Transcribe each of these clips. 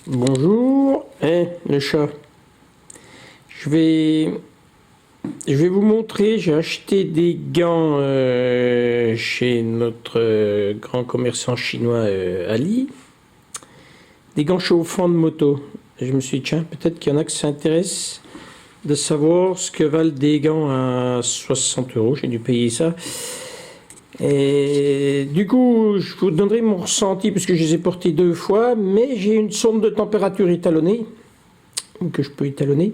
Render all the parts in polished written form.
Bonjour, le chat. Je vais vous montrer, j'ai acheté des gants chez notre grand commerçant chinois Ali. Des gants chauffants de moto. Et je me suis dit, tiens, peut-être qu'il y en a qui s'intéressent de savoir ce que valent des gants à 60 euros. J'ai dû payer ça. Et du coup, je vous donnerai mon ressenti parce que je les ai portés 2 fois, mais j'ai une sonde de température étalonnée, que je peux étalonner.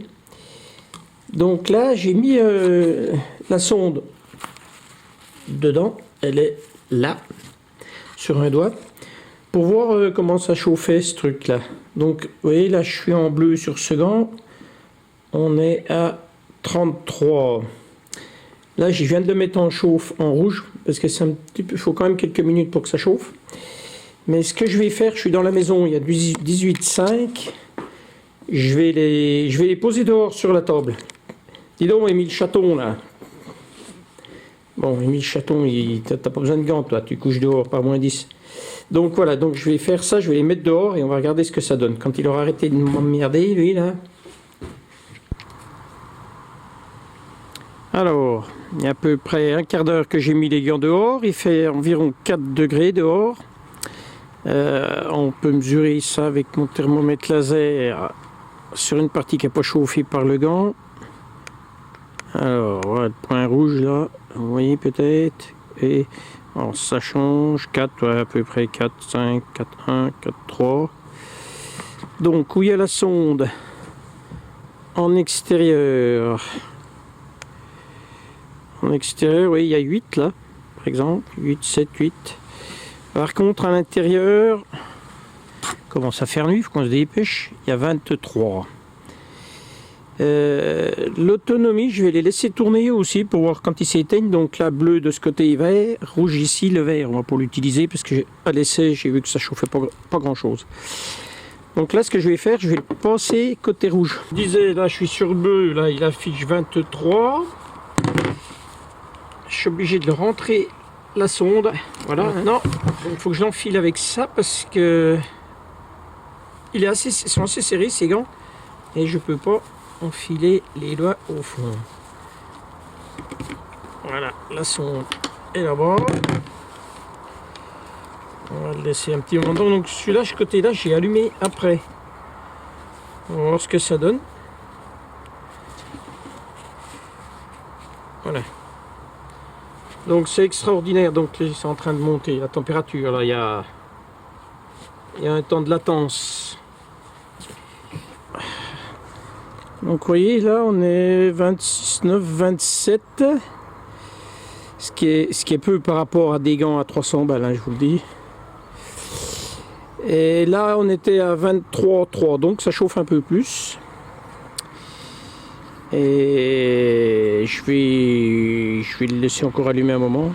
Donc là, j'ai mis la sonde dedans, elle est là, sur un doigt, pour voir comment ça chauffait ce truc-là. Donc, vous voyez, là, je suis en bleu sur ce gant, on est à 33. Là, je viens de le mettre en chauffe en rouge, parce que c'est un petit peu, il faut quand même quelques minutes pour que ça chauffe. Mais ce que je vais faire, je suis dans la maison, il y a 18,5. Je vais les poser dehors sur la table. Dis donc, Émile Chaton, là. Bon, Émile Chaton, t'as pas besoin de gants, toi, tu couches dehors par -10. Donc voilà, donc je vais faire ça, je vais les mettre dehors et on va regarder ce que ça donne. Quand il aura arrêté de m'emmerder, lui, là. Alors, il y a à peu près un quart d'heure que j'ai mis les gants dehors. Il fait environ 4 degrés dehors. On peut mesurer ça avec mon thermomètre laser sur une partie qui n'est pas chauffée par le gant. Alors, voilà, le point rouge là, vous voyez peut-être. Et alors, ça change, 4, ouais, à peu près 4, 5, 4, 1, 4, 3. Donc, où il y a la sonde en extérieur. En extérieur, oui, il y a 8 là, par exemple. 8, 7, 8. Par contre, à l'intérieur, commence à faire nuit, il faut qu'on se dépêche. Il y a 23. L'autonomie, je vais les laisser tourner aussi pour voir quand ils s'éteignent. Donc là, bleu de ce côté vert, rouge ici, le vert. On va pas l'utiliser parce que à l'essai, j'ai vu que ça chauffait pas grand chose. Donc là, ce que je vais faire, je vais le passer côté rouge. Je disais, là, je suis sur le bleu, là, il affiche 23. Je suis obligé de le rentrer la sonde. Voilà, non, il faut que je l'enfile avec ça parce que ils sont assez serrés ces gants et je peux pas enfiler les doigts au fond. Voilà, la sonde est là-bas. On va le laisser un petit moment. Donc celui-là, ce côté-là, j'ai allumé après. On va voir ce que ça donne. Voilà. Donc c'est extraordinaire. Donc c'est en train de monter la température. Là, il y a un temps de latence. Donc vous voyez là on est 29, 27, ce qui est peu par rapport à des gants à 300 balles, hein, je vous le dis. Et là on était à 23,3, donc ça chauffe un peu plus. Et je vais le laisser encore allumer un moment.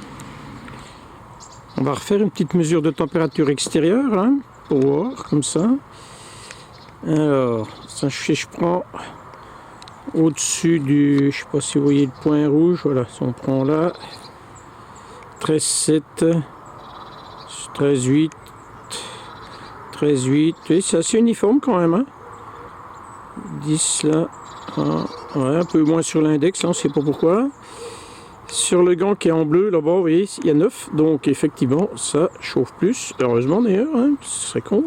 On va refaire une petite mesure de température extérieure, hein, pour voir comme ça. Alors, ça je prends au-dessus du, je sais pas si vous voyez le point rouge, voilà, si on prend là, 13,7, 13,8, 13,8, oui, c'est assez uniforme quand même, hein. 10 là, ouais, un peu moins sur l'index, là, on ne sait pas pourquoi. Sur le gant qui est en bleu, là-bas, vous voyez, il y a 9, donc effectivement, ça chauffe plus, heureusement d'ailleurs, hein, ce serait con.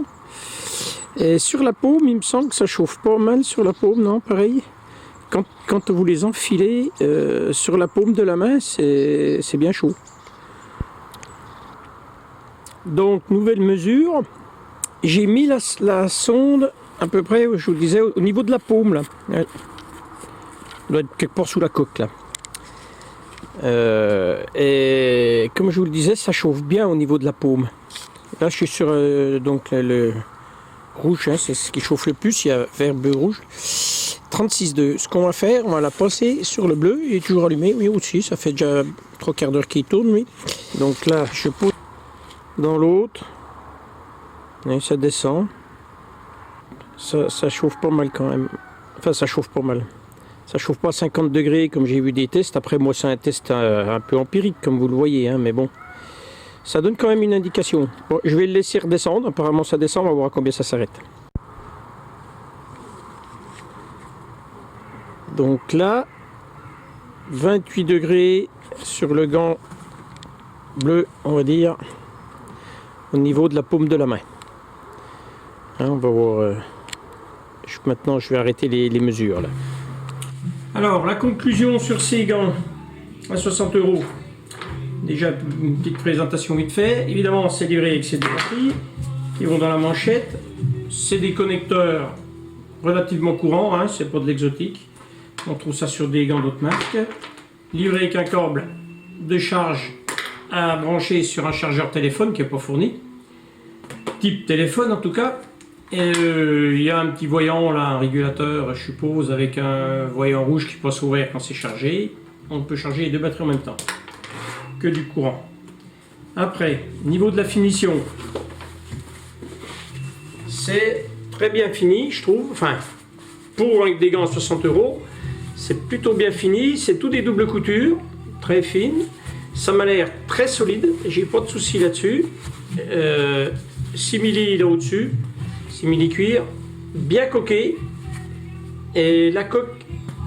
Et sur la paume, il me semble que ça chauffe pas mal sur la paume, non, pareil. Quand vous les enfilez sur la paume de la main, c'est bien chaud. Donc, nouvelle mesure. J'ai mis la sonde à peu près, je vous le disais, au niveau de la paume, là. Elle doit être quelque part sous la coque, là. Et comme je vous le disais, ça chauffe bien au niveau de la paume. Là, je suis sur donc le rouge, hein, c'est ce qui chauffe le plus. Il y a vert, bleu, rouge. 36,2. Ce qu'on va faire, on va la passer sur le bleu. Il est toujours allumé, oui, aussi. Ça fait déjà 3 quarts d'heure qu'il tourne, oui. Donc là, je pose dans l'autre. Et ça descend. Ça chauffe pas mal quand même. Enfin, ça chauffe pas mal. Ça chauffe pas à 50 degrés comme j'ai vu des tests. Après, moi, c'est un test un peu empirique, comme vous le voyez, hein, mais bon. Ça donne quand même une indication. Bon, je vais le laisser redescendre. Apparemment, ça descend. On va voir combien ça s'arrête. Donc là, 28 degrés sur le gant bleu, on va dire, au niveau de la paume de la main. Hein, on va voir. Maintenant, je vais arrêter les mesures là. Alors, la conclusion sur ces gants à 60 €. Déjà, une petite présentation vite fait. Évidemment, c'est livré avec ces deux batteries qui vont dans la manchette. C'est des connecteurs relativement courants, hein, c'est pas de l'exotique. On trouve ça sur des gants d'autres marques. Livré avec un câble de charge à brancher sur un chargeur téléphone qui n'est pas fourni. Type téléphone en tout cas. Et il y a un petit voyant là, un régulateur, je suppose, avec un voyant rouge qui peut s'ouvrir quand c'est chargé. On peut charger les deux batteries en même temps, que du courant. Après, niveau de la finition, c'est très bien fini, je trouve. Enfin, pour des gants à 60 €, c'est plutôt bien fini. C'est tout des doubles coutures, très fines. Ça m'a l'air très solide, j'ai pas de soucis là-dessus. 6 mm là au-dessus. 6 mm cuir, bien coqué, et la coque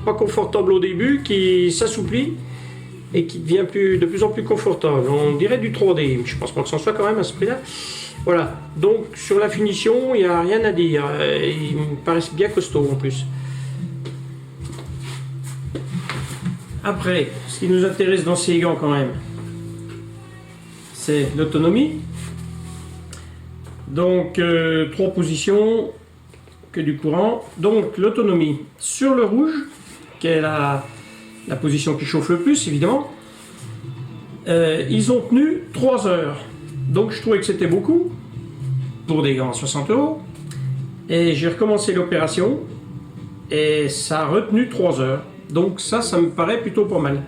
pas confortable au début, qui s'assouplit et qui devient de plus en plus confortable. On dirait du 3D, je pense pas que ce soit quand même à ce prix-là. Voilà, donc sur la finition, il n'y a rien à dire, ils me paraissent bien costauds en plus. Après, ce qui nous intéresse dans ces gants quand même, c'est l'autonomie. Donc 3 positions, que du courant. Donc l'autonomie sur le rouge, qui est la position qui chauffe le plus évidemment, ils ont tenu 3 heures. Donc je trouvais que c'était beaucoup pour des gants à 60 €. Et j'ai recommencé l'opération et ça a retenu 3 heures. Donc ça me paraît plutôt pas mal.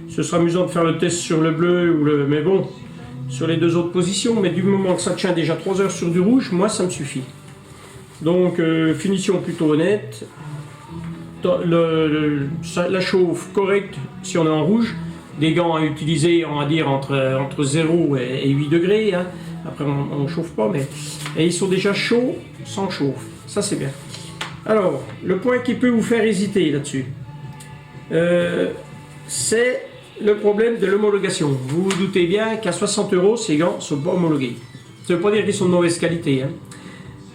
Ce sera amusant de faire le test sur le bleu ou le... Mais bon, sur les deux autres positions, mais du moment que ça tient déjà 3 heures sur du rouge, moi ça me suffit. Donc finition plutôt honnête, la chauffe correcte si on est en rouge, des gants à utiliser on va dire entre 0 et 8 degrés, hein. Après on ne chauffe pas, mais et ils sont déjà chauds sans chauffe, ça c'est bien. Alors le point qui peut vous faire hésiter là-dessus, c'est le problème de l'homologation. Vous vous doutez bien qu'à 60 € ces gants ne sont pas homologués. Ça ne veut pas dire qu'ils sont de mauvaise qualité, hein.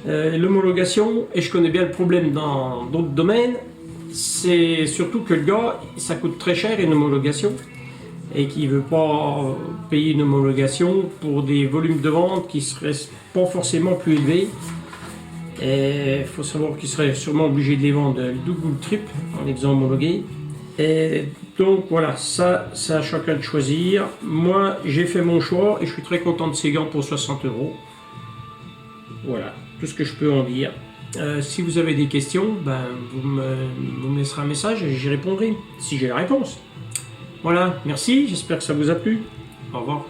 L'homologation, et je connais bien le problème dans d'autres domaines, c'est surtout que le gars, ça coûte très cher une homologation, et qu'il ne veut pas payer une homologation pour des volumes de vente qui ne seraient pas forcément plus élevés. Et il faut savoir qu'il serait sûrement obligé de les vendre double ou triple en les faisant homologuer. Et donc voilà, ça c'est à chacun de choisir. Moi j'ai fait mon choix et je suis très content de ces gants pour 60 €. Voilà, tout ce que je peux en dire. Si vous avez des questions, ben, vous me laisserez un message et j'y répondrai, si j'ai la réponse. Voilà, merci, j'espère que ça vous a plu. Au revoir.